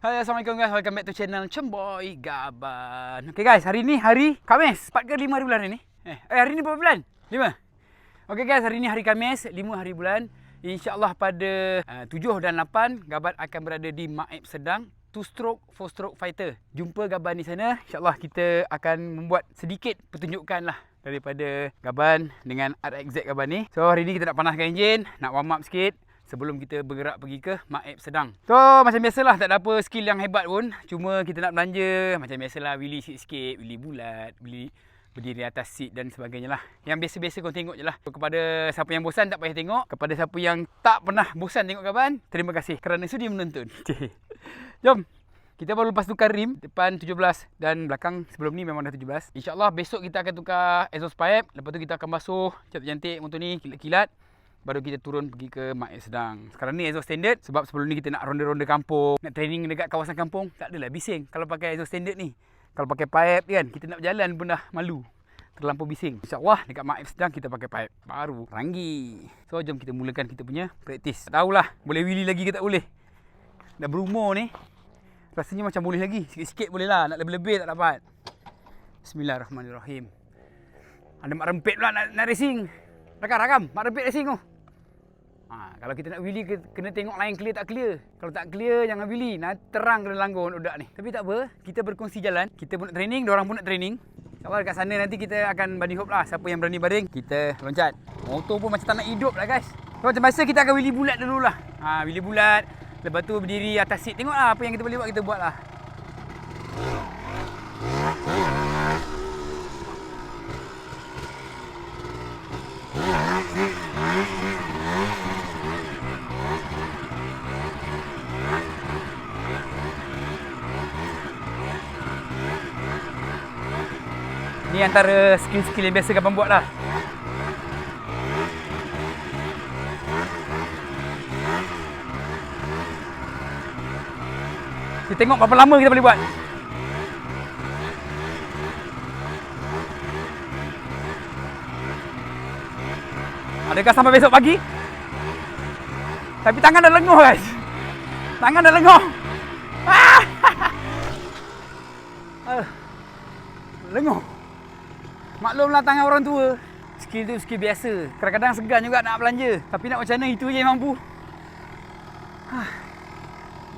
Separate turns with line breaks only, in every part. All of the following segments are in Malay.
Hai, Assalamualaikum guys. Welcome back to channel Cemboy Gaban. Okay guys, hari ni hari Khamis. 4 ke 5 hari bulan ni? Hari ni berapa bulan? 5. Okay guys, hari ni hari Khamis, 5 hari bulan. InsyaAllah pada 7 dan 8 Gaban akan berada di Maib Sedang 2-stroke, 4-stroke fighter. Jumpa Gaban di sana. InsyaAllah kita akan membuat sedikit pertunjukan lah daripada Gaban dengan RXZ Gaban ni. So hari ni kita nak panaskan enjin, nak warm up sikit sebelum kita bergerak pergi ke Maib Sedang. So macam biasalah, tak ada apa skill yang hebat pun. Cuma kita nak belanja macam biasalah, wheelie sikit-sikit, wheelie bulat, wheelie berdiri atas seat dan sebagainya lah. Yang biasa-biasa kau tengok je lah. So, kepada siapa yang bosan tak payah tengok. Kepada siapa yang tak pernah bosan tengok Gaban, terima kasih kerana sudi menonton. Jom. Kita baru lepas tukar rim, depan 17 dan belakang sebelum ni memang dah 17. InsyaAllah besok kita akan tukar exhaust pipe. Lepas tu kita akan basuh cantik-cantik motor ni, kilat-kilat. Baru kita turun pergi ke Maib Sedang. Sekarang ni exhaust standard sebab sebelum ni kita nak ronda-ronda kampung, nak training dekat kawasan kampung. Tak adalah bising kalau pakai exhaust standard ni. Kalau pakai pipe kan, kita nak berjalan pun dah malu, terlampau bising. InsyaAllah dekat Maib Sedang kita pakai pipe baru, ranggi. So jom kita mulakan kita punya praktis. Tak tahulah boleh wheelie lagi ke tak boleh. Dah berumur ni, rasanya macam boleh lagi. Sikit-sikit boleh lah, nak lebih-lebih tak dapat. Bismillahirrahmanirrahim. Ada mak rempit pula nak racing. Rakam, mak rempit racing tu. Kalau kita nak wheelie, kena tengok line clear tak clear. Kalau tak clear, jangan wheelie. Nanti terang kena langgar budak ni. Tapi tak apa, kita berkongsi jalan. Kita pun nak training, diorang pun nak training. InsyaAllah dekat sana nanti kita akan body hope lah. Siapa yang berani baring, kita loncat. Motor pun macam tak nak hidup lah guys. So macam biasa kita akan wheelie bulat dulu lah. Wheelie bulat. Lepas tu berdiri atas seat. Tengok lah apa yang kita boleh buat, kita buat lah. Ni antara skill-skill yang biasa Gaban buat lah. Kita tengok berapa lama kita boleh buat. Adakah sampai besok pagi? Tapi tangan dah lenguh guys. Tangan dah lenguh. Lenguh. Maklumlah tangan orang tua. Skill tu skill biasa. Kadang-kadang segan juga nak belanja. Tapi nak macam mana, itu je yang mampu.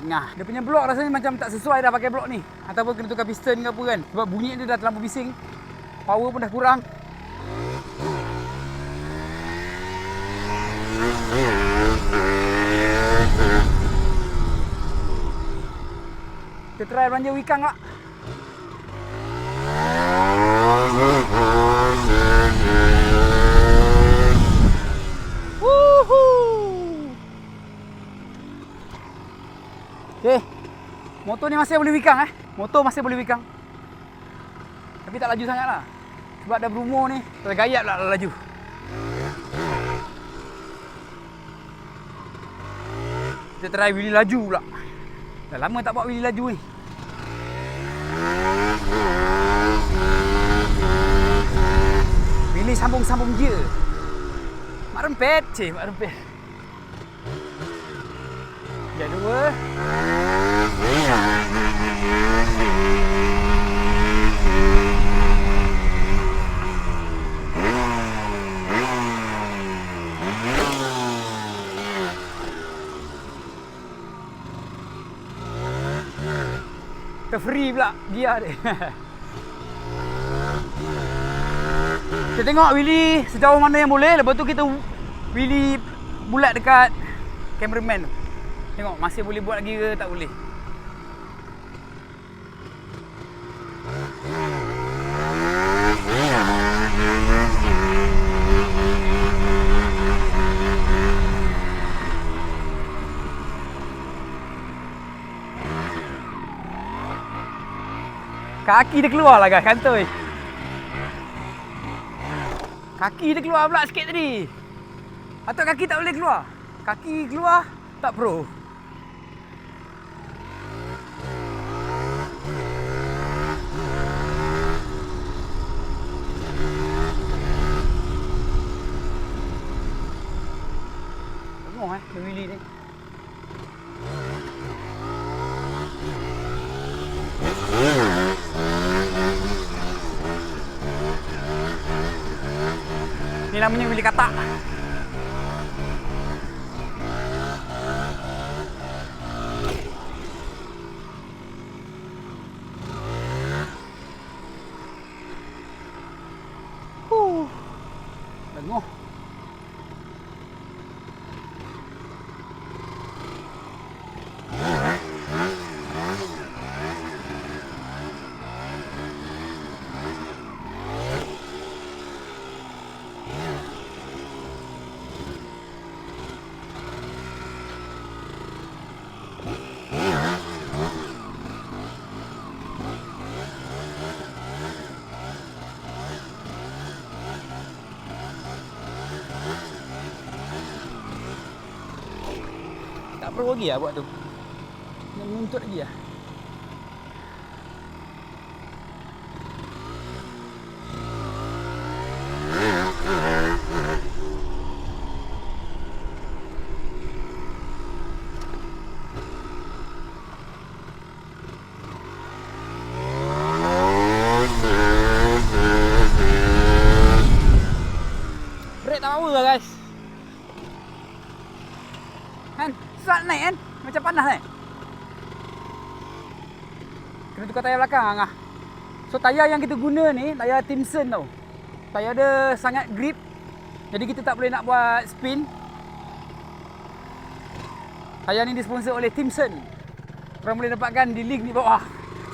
Dia punya blok rasanya macam tak sesuai dah pakai blok ni. Ataupun kena tukar piston ke apa kan. Sebab bunyi dia dah terlalu bising. Power pun dah kurang. Kita try belanja wikang lah. Okay, motor ni masih boleh wikang Motor masih boleh wikang. Tapi tak laju sangat lah. Sebab dah berumur ni, tergayat pula laju. Kita try wheelie laju pula. Dah lama tak buat wheelie laju ni. Wheelie sambung-sambung je. Mak rempet. Mak rempet. Yang dua. Free pula gear dia. Kita tengok wheelie sejauh mana yang boleh. Lepas tu kita wheelie bulat dekat cameraman tu. Tengok masih boleh buat lagi ke tak boleh. Kaki dia keluar lah guys, kantoi. Kaki dia keluar pula sikit tadi. Atau kaki tak boleh keluar. Kaki keluar, tak pro. Tengok wheelie ni. Ni namanya bilik katak. Dengar. Tak perlu lagi lah buat tu. Nak menuntut lagi lah. Brake tak power lah guys. Kan? Susah naik kan? Macam panas kan? Kena tukar tayar belakang ah. So tayar yang kita guna ni, tayar Timson tau. Tayar dia sangat grip. Jadi kita tak boleh nak buat spin. Tayar ni disponsor oleh Timson. Korang boleh dapatkan di link di bawah.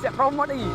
Siap promote lagi.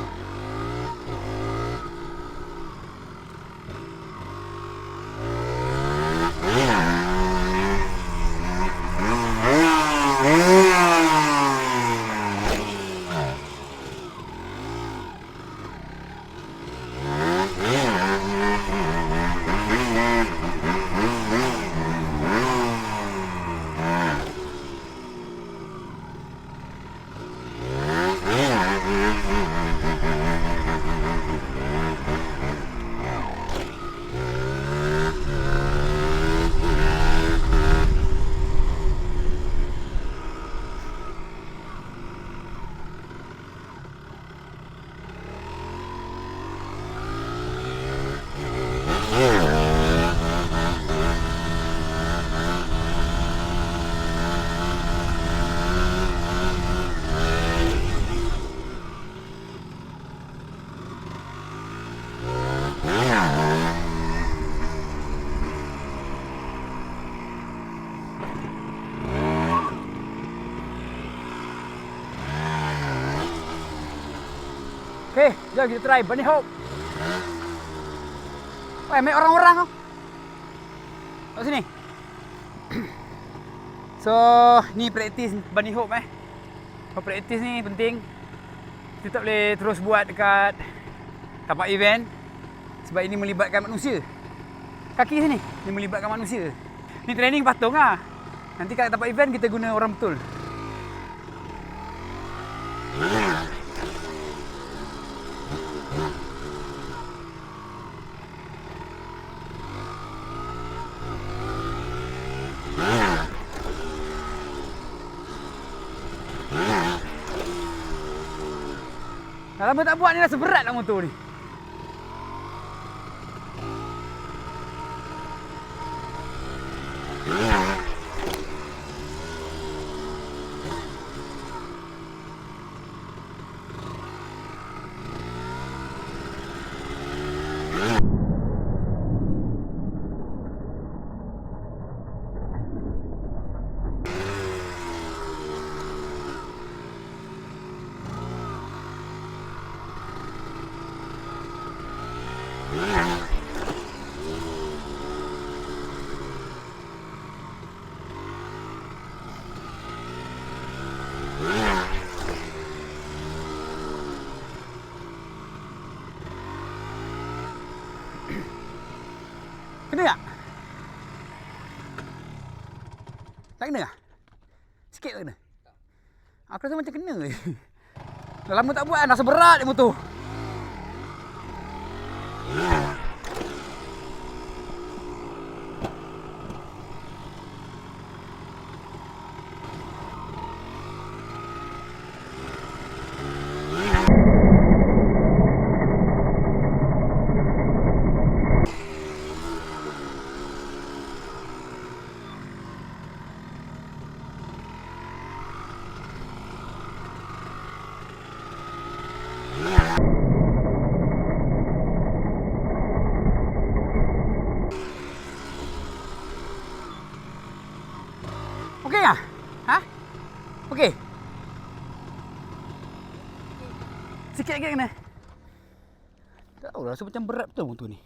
Okay, jom kita try Bunny Hop. Weh, ambil orang-orang kau. Kat sini. So, ni praktis Bunny Hop Kalau praktis ni penting. Kita tak boleh terus buat dekat tempat event sebab ini melibatkan manusia. Kaki sini, ni melibatkan manusia. Ni training patung lah. Nanti kat tempat event kita guna orang betul. Dah lama tak buat ni, rasa berat lah motor ni. Kena tak? Tak kena tak? Sikit tak kena? Aku rasa macam kena je. Dah lama tak buat kan, rasa berat dia motor. Sikit lagi kena. Tak tahu, rasa macam berat betul motor ni.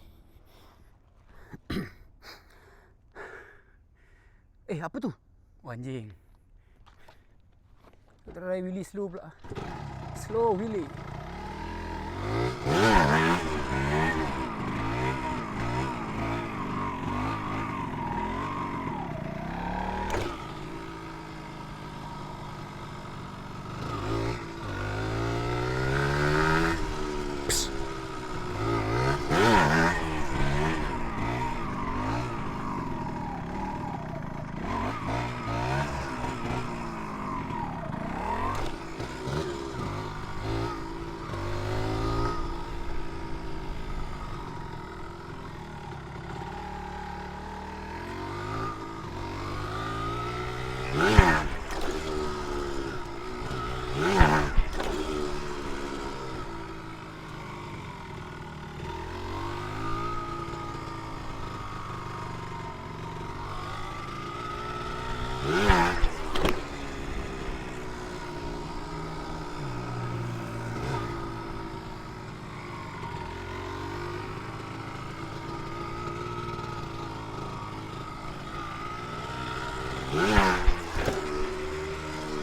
Apa tu? Oh, anjing. Try wheelie slow pula. Slow wheelie.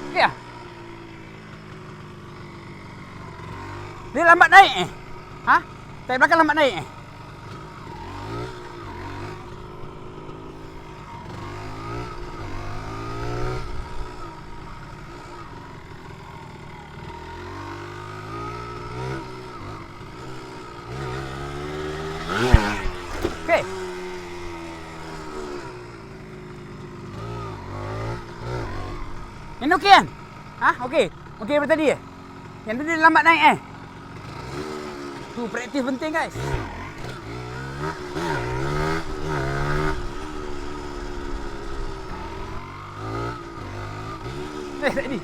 Ya. Dia lambat naik Ha? Tayar belakang lambat naik Okey. Ini okey kan? Okey. Okey daripada tadi Yang tadi dia lambat naik Tu praktis penting guys. Tadi.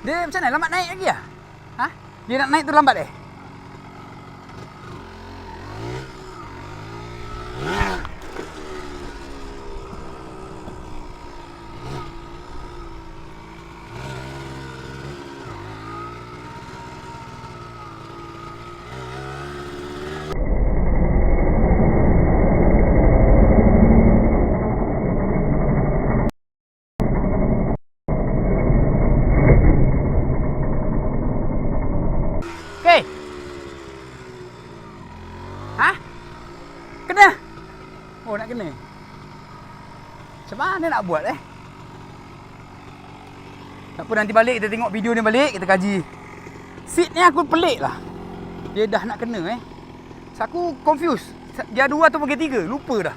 Dia macam mana? Lambat naik lagi Dia nak naik tu lambat Okey. Kena. Oh, nak kena. Macam mana nak buat Tak apa, nanti balik kita tengok video ni balik, kita kaji. Seat ni aku pelik lah. Dia dah nak kena So, aku confused. Dia 2 atau bagi 3, lupa dah.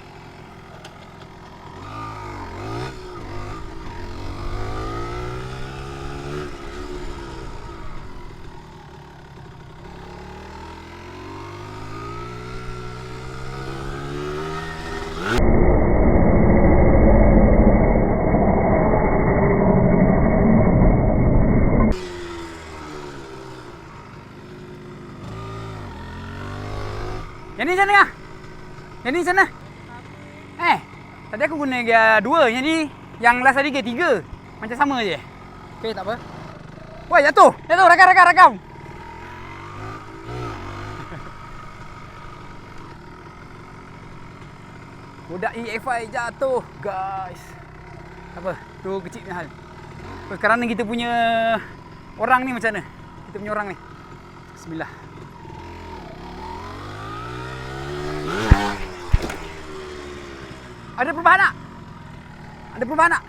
Yang ni sana Yang ni sana. Tadi aku guna gear 2. Yang ni, yang last tadi gear 3. Macam sama je. Okey, tak apa. Woi, jatuh. Rakam. Budak EFI jatuh, guys. Tak apa, tu kecil punya hal. Kerana kita punya orang ni macam mana? Kita punya orang ni. Bismillah. Ada perubahan tak?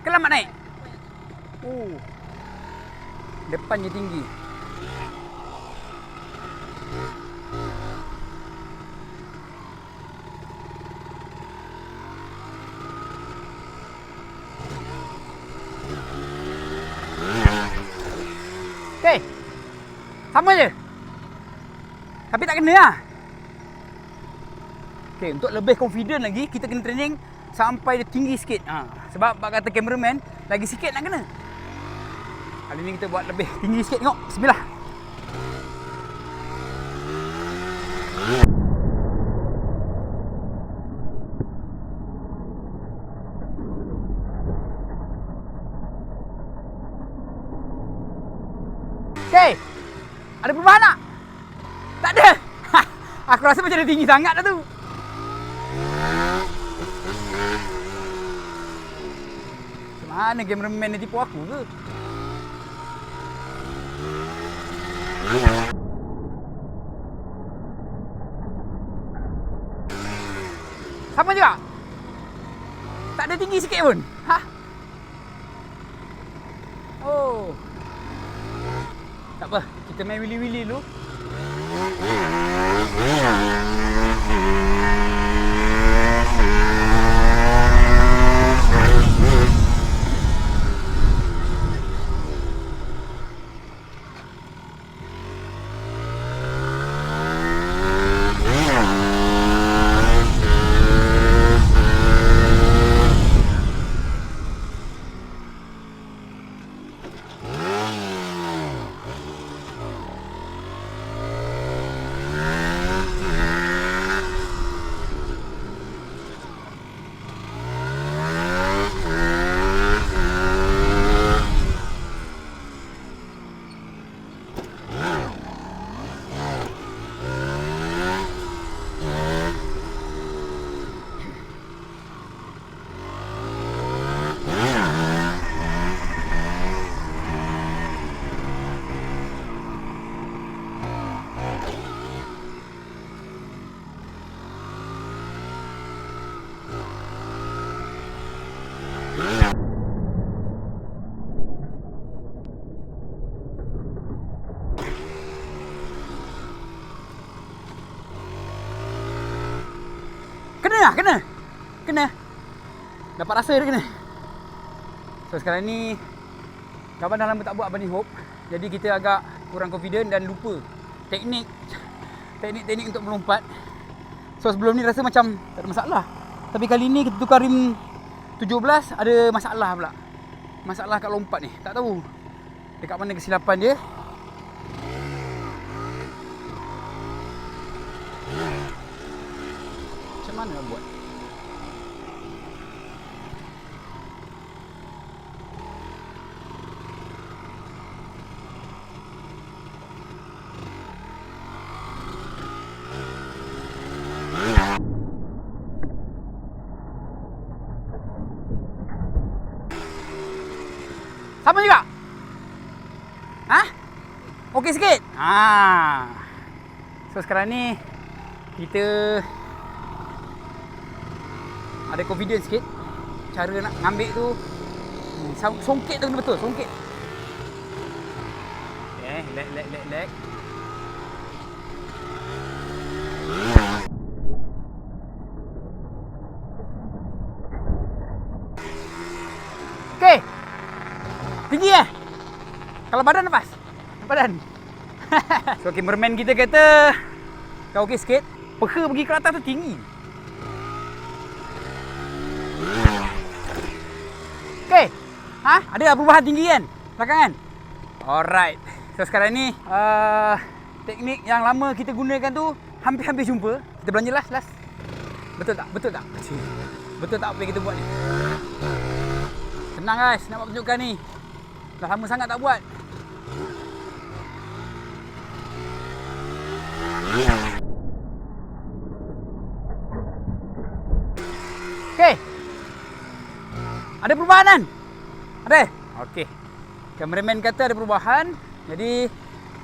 Lambat naik? Depannya tinggi. Okey. Sama je. Tapi tak kena Okey, untuk lebih confident lagi, kita kena training sampai dia tinggi sikit. Sebab bak kata cameraman lagi sikit nak kena. Kali ni kita buat lebih tinggi sikit, tengok. Bismillah. Okay. Ada perubahan tak? Tak ada. Aku rasa macam dia tinggi sangat dah tu. Macam mana cameraman ni tipu aku ke? Sama juga? Tak ada tinggi sikit pun? Oh. Tak apa, kita main wili-wili dulu. Kena. Dapat rasa dia kena. So sekarang ni kawan dah lama tak buat bunny hop. Jadi kita agak kurang confident dan lupa teknik untuk melompat. So sebelum ni rasa macam tak ada masalah. Tapi kali ni kita tukar rim 17 ada masalah pula. Masalah kat lompat ni. Tak tahu dekat mana kesilapan dia. Macam mana nak buat? Sama juga? Okey sikit? So sekarang ni kita ada confidence sikit. Cara nak ngambil tu songkit tu kena betul, songkit. Okay, leg. Okay. Tinggi Kalau badan lepas? Badan. So cameraman kita kata kau okey sikit. Peha pergi ke atas tu tinggi. Okay. Ada perubahan tinggi kan? Belakangan? Alright. So sekarang ni teknik yang lama kita gunakan tu hampir-hampir jumpa. Kita belanja last. Betul tak? Betul tak apa yang kita buat ni? Tenang guys, nak buat tunjukkan ni. Dah lama sangat tak buat. Okey. Ada perubahan kan? Ada? Okey. Kameraman kata ada perubahan. Jadi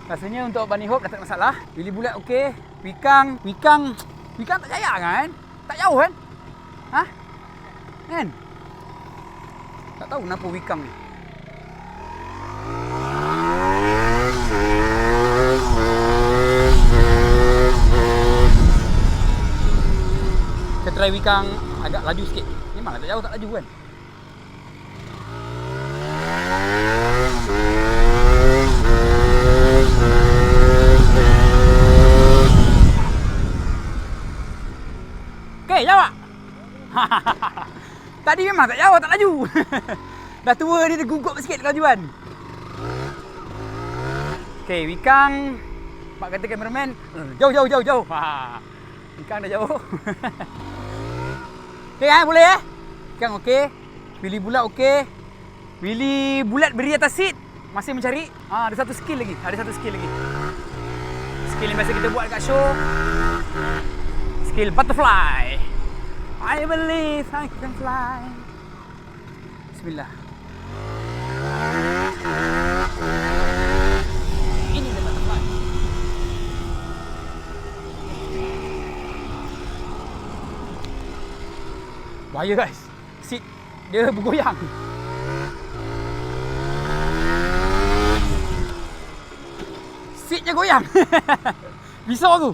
rasanya untuk bunny hop dah tak ada masalah. Wili bulat okey. Wikang tak jaya kan? Tak jauh kan? Kan? Tak tahu kenapa wikang ni. Kita try wikang agak laju sikit. Memanglah tak jauh tak laju kan? Okey, jawab. Tadi memang tak jauh, tak laju. Dah tua dia gugup sikit kelajuan. Okay, Wikang. Pak kata kameraman, jauh. Wikang dah jauh. Okay boleh Wikang okey. Willy bulat okey. Willy bulat beri atas seat. Masih mencari. Ada satu skill lagi. Skill yang biasa kita buat kat show. Skill butterfly. I believe I can fly. Bismillah. Ini dia butterfly. Bahaya guys. Seat dia bergoyang. Seatnya goyang. Bisa tu.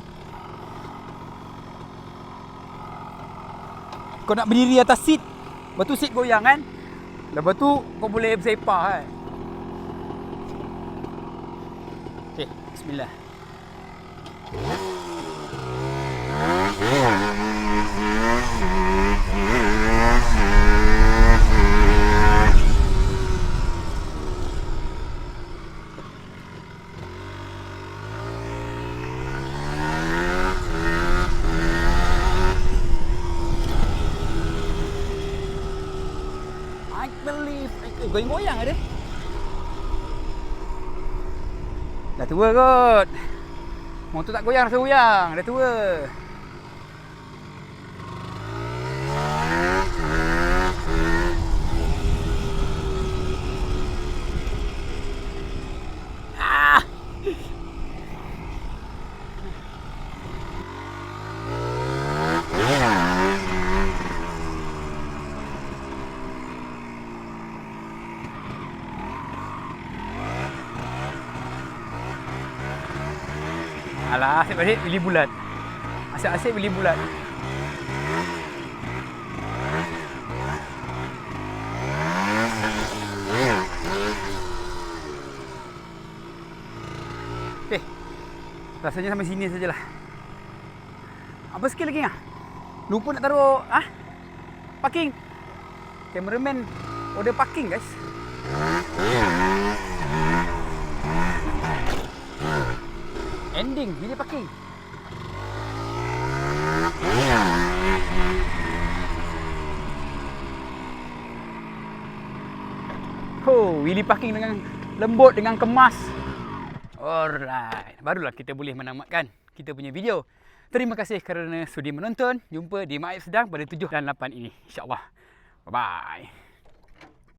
Kau nak berdiri atas seat, lepas tu seat goyang kan. Lepas tu kau boleh bersepah kan. Okay, bismillah. Goyang-goyang ada. Dah tua kot. Motor tak goyang, rasa goyang. Dah tua. Alah, asyik-asyik pilih bulat. Asyik-asyik pilih bulat. Okay. Rasanya sampai sini sajalah. Apa skill lagi ah? Lupa nak taruh parking. Cameraman order parking guys. Ending, ini parking. Willy parking dengan lembut, dengan kemas. Alright, barulah kita boleh menamatkan kita punya video. Terima kasih kerana sudi menonton. Jumpa di Mak Aib Sedang pada 7 dan 8 ini, InsyaAllah. Bye-bye.